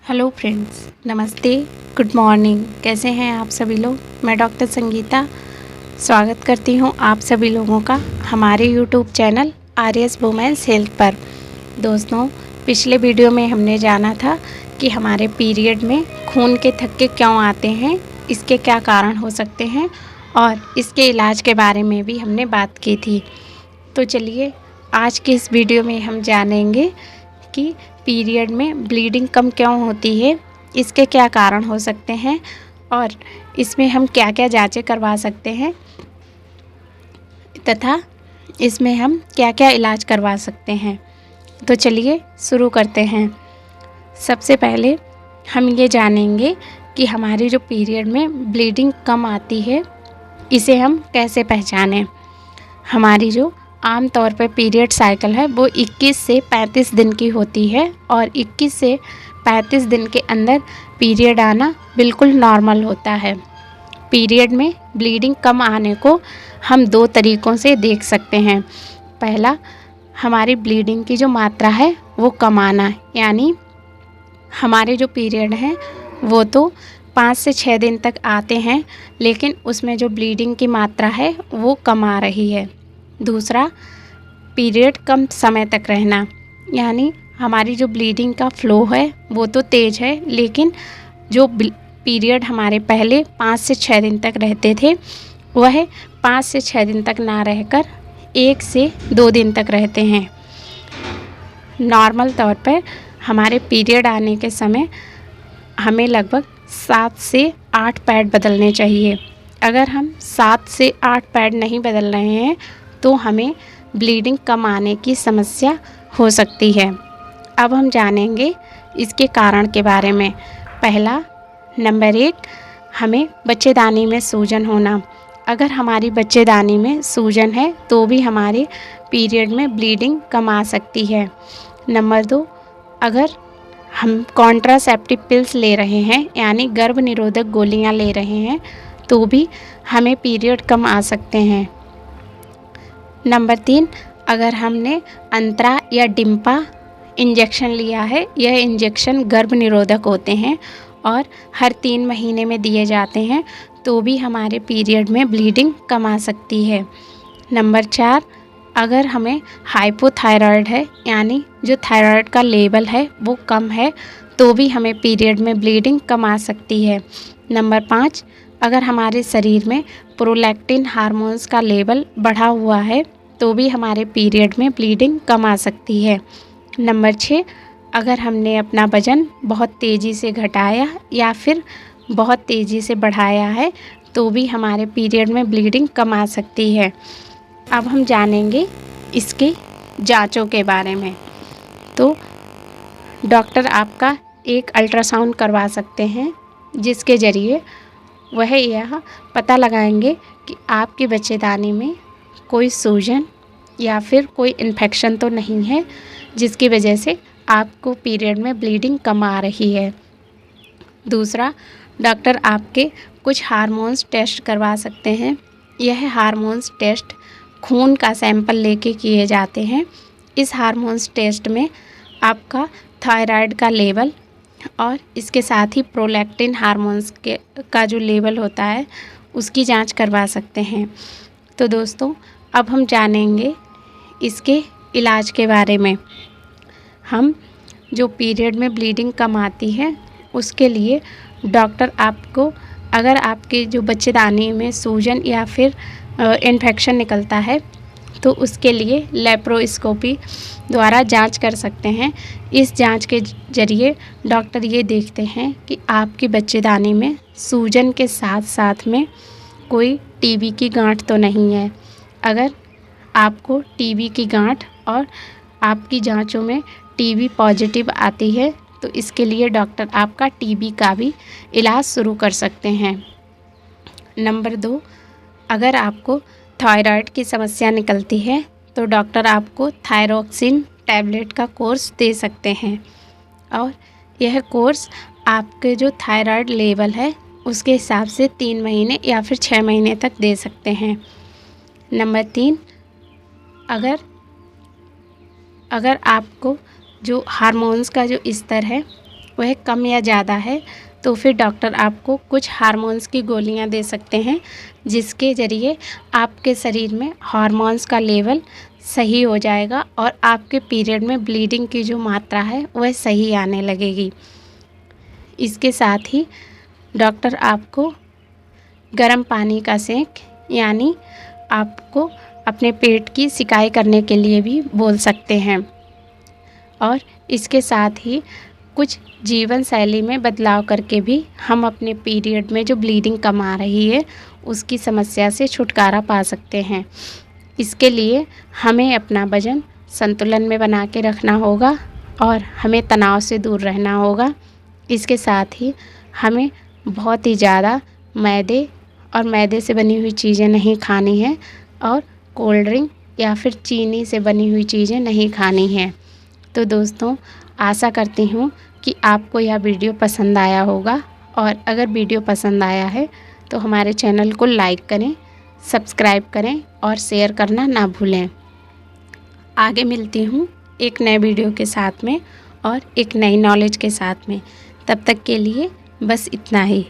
Hello friends, नमस्ते, good morning. कैसे हैं आप सभी लोग। मैं डॉक्टर संगीता स्वागत करती हूं आप सभी लोगों का हमारे यूट्यूब चैनल आर्यस वुमेन्स हेल्थ पर। दोस्तों, पिछले वीडियो में हमने जाना था कि हमारे पीरियड में खून के थक्के क्यों आते हैं, इसके क्या कारण हो सकते हैं और इसके इलाज के बारे में भी हमने बात की थी। तो चलिए आज के इस वीडियो में हम जानेंगे कि पीरियड में ब्लीडिंग कम क्यों होती है, इसके क्या कारण हो सकते हैं और इसमें हम क्या क्या जांचें करवा सकते हैं तथा इसमें हम क्या क्या इलाज करवा सकते हैं। तो चलिए शुरू करते हैं। सबसे पहले हम ये जानेंगे कि हमारी जो पीरियड में ब्लीडिंग कम आती है, इसे हम कैसे पहचानें। हमारी जो आम तौर पर पीरियड साइकिल है वो 21 से 35 दिन की होती है और 21 से 35 दिन के अंदर पीरियड आना बिल्कुल नॉर्मल होता है। पीरियड में ब्लीडिंग कम आने को हम दो तरीक़ों से देख सकते हैं। पहला, हमारी ब्लीडिंग की जो मात्रा है वो कम आना, यानी हमारे जो पीरियड हैं वो तो 5 से 6 दिन तक आते हैं, लेकिन उसमें जो ब्लीडिंग की मात्रा है वो कम आ रही है। दूसरा, पीरियड कम समय तक रहना, यानी हमारी जो ब्लीडिंग का फ़्लो है वो तो तेज़ है, लेकिन जो पीरियड हमारे पहले 5 से 6 दिन तक रहते थे वह 5 से 6 दिन तक ना रहकर 1 से 2 दिन तक रहते हैं। नॉर्मल तौर पर हमारे पीरियड आने के समय हमें लगभग 7 से 8 पैड बदलने चाहिए। अगर हम 7 से 8 पैड नहीं बदल रहे हैं तो हमें ब्लीडिंग कम आने की समस्या हो सकती है। अब हम जानेंगे इसके कारण के बारे में। पहला, नंबर 1, हमें बच्चेदानी में सूजन होना। अगर हमारी बच्चेदानी में सूजन है तो भी हमारे पीरियड में ब्लीडिंग कम आ सकती है। नंबर 2, अगर हम कॉन्ट्रासेप्टिव पिल्स ले रहे हैं, यानी गर्भ निरोधक गोलियां ले रहे हैं, तो भी हमें पीरियड कम आ सकते हैं। नंबर 3, अगर हमने अंतरा या डिम्पा इंजेक्शन लिया है, यह इंजेक्शन गर्भ निरोधक होते हैं और हर 3 महीने में दिए जाते हैं, तो भी हमारे पीरियड में ब्लीडिंग कम आ सकती है। नंबर 4, अगर हमें हाइपोथायराइड है, यानी जो थायराइड का लेवल है वो कम है, तो भी हमें पीरियड में ब्लीडिंग कम आ सकती है। नंबर 5, अगर हमारे शरीर में प्रोलैक्टिन हार्मोन्स का लेवल बढ़ा हुआ है तो भी हमारे पीरियड में ब्लीडिंग कम आ सकती है। नंबर 6, अगर हमने अपना वज़न बहुत तेज़ी से घटाया या फिर बहुत तेज़ी से बढ़ाया है तो भी हमारे पीरियड में ब्लीडिंग कम आ सकती है। अब हम जानेंगे इसके जांचों के बारे में। तो डॉक्टर आपका एक अल्ट्रासाउंड करवा सकते हैं, जिसके ज़रिए वह यह पता लगाएंगे कि आपकी बच्चेदानी में कोई सूजन या फिर कोई इन्फेक्शन तो नहीं है, जिसकी वजह से आपको पीरियड में ब्लीडिंग कम आ रही है। दूसरा, डॉक्टर आपके कुछ हार्मोन्स टेस्ट करवा सकते हैं। यह हार्मोन्स टेस्ट खून का सैंपल लेके किए जाते हैं। इस हार्मोन्स टेस्ट में आपका थायराइड का लेवल और इसके साथ ही प्रोलैक्टिन हार्मोन्स का जो लेवल होता है उसकी जांच करवा सकते हैं। तो दोस्तों, अब हम जानेंगे इसके इलाज के बारे में। हम जो पीरियड में ब्लीडिंग कम आती है उसके लिए डॉक्टर आपको, अगर आपके जो बच्चेदानी में सूजन या फिर इन्फेक्शन निकलता है तो उसके लिए लेप्रोस्कोपी द्वारा जांच कर सकते हैं। इस जांच के ज़रिए डॉक्टर ये देखते हैं कि आपकी बच्चेदानी में सूजन के साथ साथ में कोई टीबी की गांठ तो नहीं है। अगर आपको टीबी की गांठ और आपकी जांचों में टीबी पॉजिटिव आती है तो इसके लिए डॉक्टर आपका टीबी का भी इलाज शुरू कर सकते हैं। नंबर 2, अगर आपको थायराइड की समस्या निकलती है तो डॉक्टर आपको थायरोक्सिन टैबलेट का कोर्स दे सकते हैं और यह कोर्स आपके जो थायराइड लेवल है उसके हिसाब से 3 महीने या फिर 6 महीने तक दे सकते हैं। नंबर 3, अगर आपको जो हार्मोन्स का जो स्तर है वह कम या ज़्यादा है तो फिर डॉक्टर आपको कुछ हार्मोन्स की गोलियां दे सकते हैं, जिसके ज़रिए आपके शरीर में हार्मोन्स का लेवल सही हो जाएगा और आपके पीरियड में ब्लीडिंग की जो मात्रा है वह सही आने लगेगी। इसके साथ ही डॉक्टर आपको गर्म पानी का सेंक यानी आपको अपने पेट की सिकाई करने के लिए भी बोल सकते हैं। और इसके साथ ही कुछ जीवन शैली में बदलाव करके भी हम अपने पीरियड में जो ब्लीडिंग कम आ रही है उसकी समस्या से छुटकारा पा सकते हैं। इसके लिए हमें अपना वज़न संतुलन में बना के रखना होगा और हमें तनाव से दूर रहना होगा। इसके साथ ही हमें बहुत ही ज़्यादा मैदे और मैदे से बनी हुई चीज़ें नहीं खानी हैं और कोल्ड ड्रिंक या फिर चीनी से बनी हुई चीज़ें नहीं खानी हैं। तो दोस्तों, आशा करती हूँ कि आपको यह वीडियो पसंद आया होगा, और अगर वीडियो पसंद आया है तो हमारे चैनल को लाइक करें, सब्सक्राइब करें और शेयर करना ना भूलें। आगे मिलती हूँ एक नए वीडियो के साथ में और एक नई नॉलेज के साथ में। तब तक के लिए बस इतना ही।